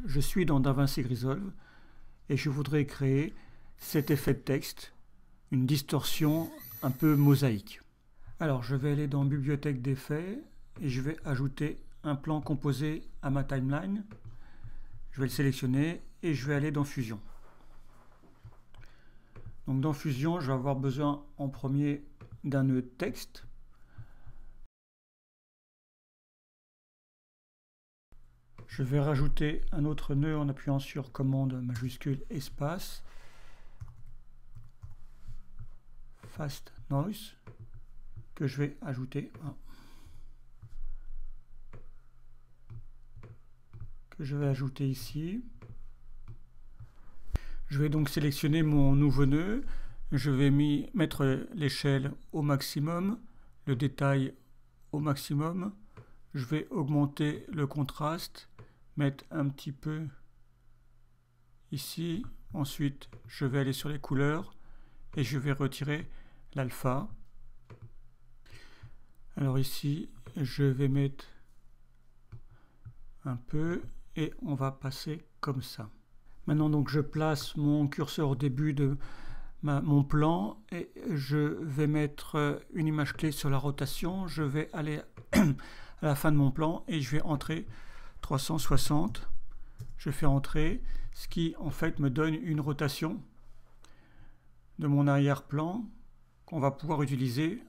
je suis dans DaVinci Resolve et je voudrais créer cet effet de texte, une distorsion un peu mosaïque. Alors je vais aller dans Bibliothèque d'effets et je vais ajouter un plan composé à ma timeline. Je vais le sélectionner et je vais aller dans Fusion. Donc dans Fusion, je vais avoir besoin en premier d'un nœud de texte. Je vais rajouter un autre nœud en appuyant sur commande majuscule espace Fast Noise que je vais ajouter. Que je vais ajouter ici. Je vais donc sélectionner mon nouveau nœud. Je vais mettre l'échelle au maximum, le détail au maximum. Je vais augmenter le contraste, mettre un petit peu ici. Ensuite, je vais aller sur les couleurs et je vais retirer l'alpha. Alors ici, je vais mettre un peu et on va passer comme ça. Maintenant, donc, je place mon curseur au début de mon plan et je vais mettre une image clé sur la rotation. Je vais aller à la fin de mon plan et je vais entrer 360. Je fais entrer, ce qui en fait me donne une rotation de mon arrière-plan qu'on va pouvoir utiliser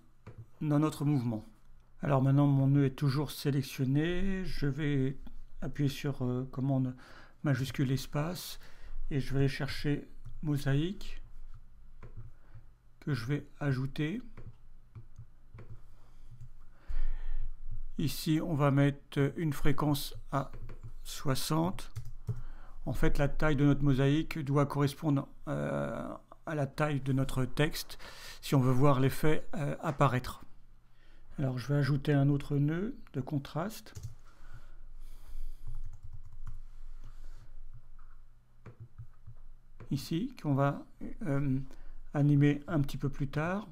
dans notre mouvement. Alors maintenant, mon nœud est toujours sélectionné. Je vais appuyer sur commande majuscule espace et je vais aller chercher mosaïque que je vais ajouter. Ici, on va mettre une fréquence à 60. En fait, la taille de notre mosaïque doit correspondre à la taille de notre texte si on veut voir l'effet apparaître. Alors, je vais ajouter un autre nœud de contraste. Ici, qu'on va animer un petit peu plus tard.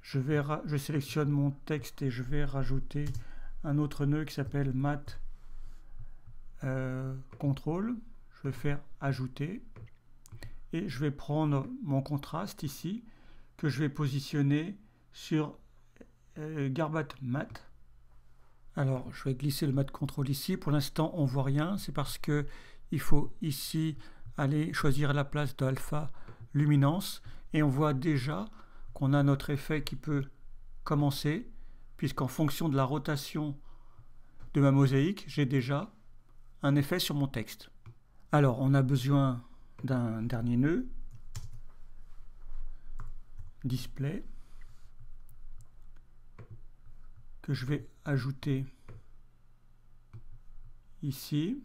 Je sélectionne mon texte et je vais rajouter un autre nœud qui s'appelle Matte Control. Je vais faire ajouter et je vais prendre mon contraste ici que je vais positionner sur Garbat Matte. Alors je vais glisser le Matte Control ici. Pour l'instant on voit rien, c'est parce que il faut ici aller choisir la place d'alpha luminance et on voit déjà qu'on a notre effet qui peut commencer puisqu'en fonction de la rotation de ma mosaïque, j'ai déjà un effet sur mon texte. Alors on a besoin d'un dernier nœud, display, que je vais ajouter ici.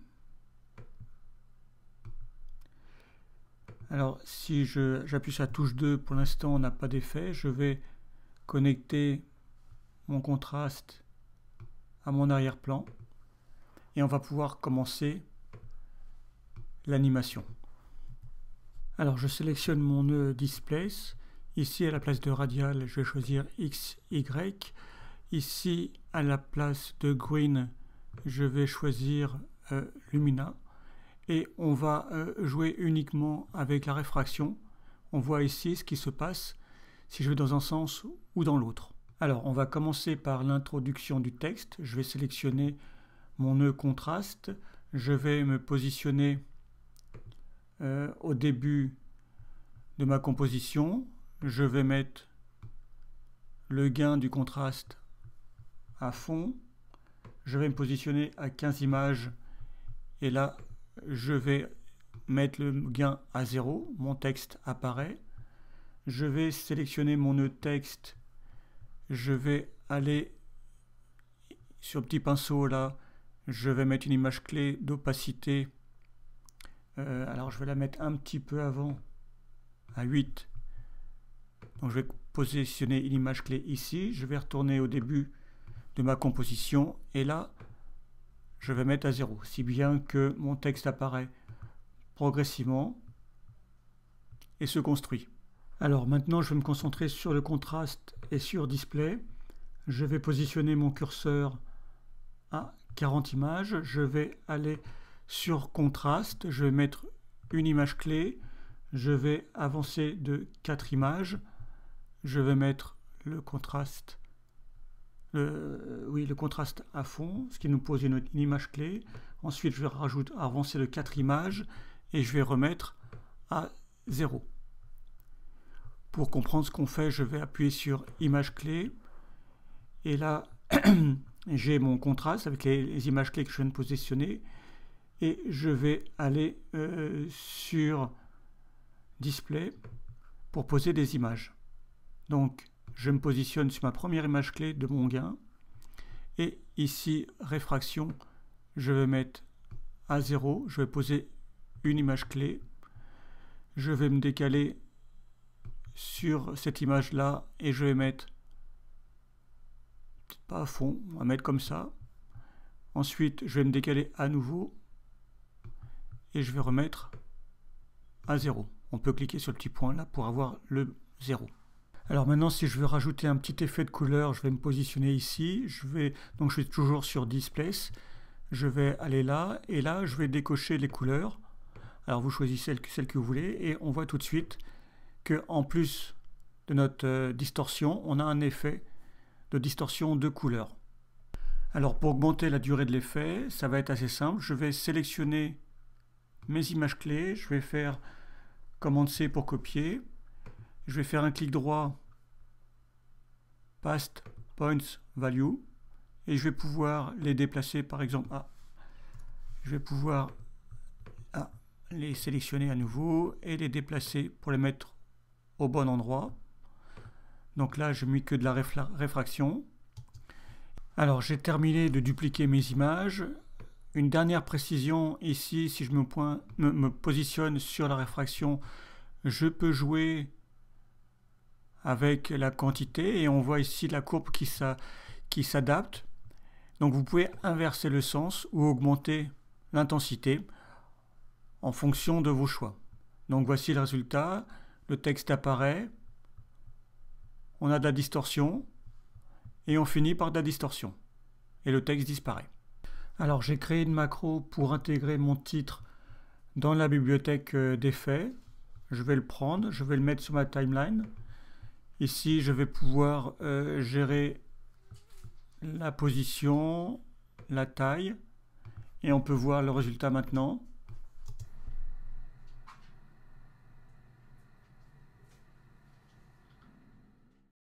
Alors si j'appuie sur la touche 2, pour l'instant on n'a pas d'effet, je vais connecter mon contraste à mon arrière-plan et on va pouvoir commencer l'animation. Alors je sélectionne mon nœud Displace. Ici à la place de radial, je vais choisir X, Y. Ici à la place de Green, je vais choisir Lumina. Et on va jouer uniquement avec la réfraction. On voit ici ce qui se passe si je vais dans un sens ou dans l'autre. Alors on va commencer par l'introduction du texte. Je vais sélectionner mon nœud contraste. Je vais me positionner au début de ma composition. Je vais mettre le gain du contraste à fond. Je vais me positionner à 15 images et là je vais mettre le gain à 0, mon texte apparaît. Je vais sélectionner mon nœud texte, je vais aller sur le petit pinceau là, je vais mettre une image clé d'opacité. Alors je vais la mettre un petit peu avant, à 8. Donc je vais positionner une image clé ici, je vais retourner au début de ma composition et là je vais mettre à 0, si bien que mon texte apparaît progressivement et se construit. Alors maintenant je vais me concentrer sur le contraste et sur display. Je vais positionner mon curseur à 40 images, je vais aller Sur contraste, je vais mettre une image clé, je vais avancer de 4 images, je vais mettre le contraste, le contraste à fond, ce qui nous pose une image clé. Ensuite, je vais avancer de 4 images et je vais remettre à 0. Pour comprendre ce qu'on fait, je vais appuyer sur image clé et là j'ai mon contraste avec les images clés que je viens de positionner et je vais aller sur display pour poser des images. Donc je me positionne sur ma première image clé de mon gain et ici réfraction, je vais mettre à 0, je vais poser une image clé, je vais me décaler sur cette image là et je vais mettre, peut-être pas à fond, on va mettre comme ça. Ensuite je vais me décaler à nouveau et je vais remettre à 0. On peut cliquer sur le petit point là pour avoir le 0. Alors maintenant, si je veux rajouter un petit effet de couleur, je vais me positionner ici. Donc je suis toujours sur Displace. Je vais aller là et là je vais décocher les couleurs. Alors vous choisissez celle que vous voulez et on voit tout de suite que en plus de notre distorsion, on a un effet de distorsion de couleur. Alors pour augmenter la durée de l'effet, ça va être assez simple. Je vais sélectionner mes images clés, je vais faire commande C pour copier. Je vais faire un clic droit, Past Points Value, et je vais pouvoir les déplacer par exemple. Je vais pouvoir les sélectionner à nouveau et les déplacer pour les mettre au bon endroit. Donc là, je n'ai mis que de la réfraction. Alors, j'ai terminé de dupliquer mes images. Une dernière précision ici, si je me positionne sur la réfraction, je peux jouer avec la quantité et on voit ici la courbe qui s'adapte. Donc vous pouvez inverser le sens ou augmenter l'intensité en fonction de vos choix. Donc voici le résultat, le texte apparaît, on a de la distorsion et on finit par de la distorsion et le texte disparaît. Alors j'ai créé une macro pour intégrer mon titre dans la bibliothèque d'effets. Je vais le prendre, je vais le mettre sur ma timeline. Ici, je vais pouvoir gérer la position, la taille, et on peut voir le résultat maintenant.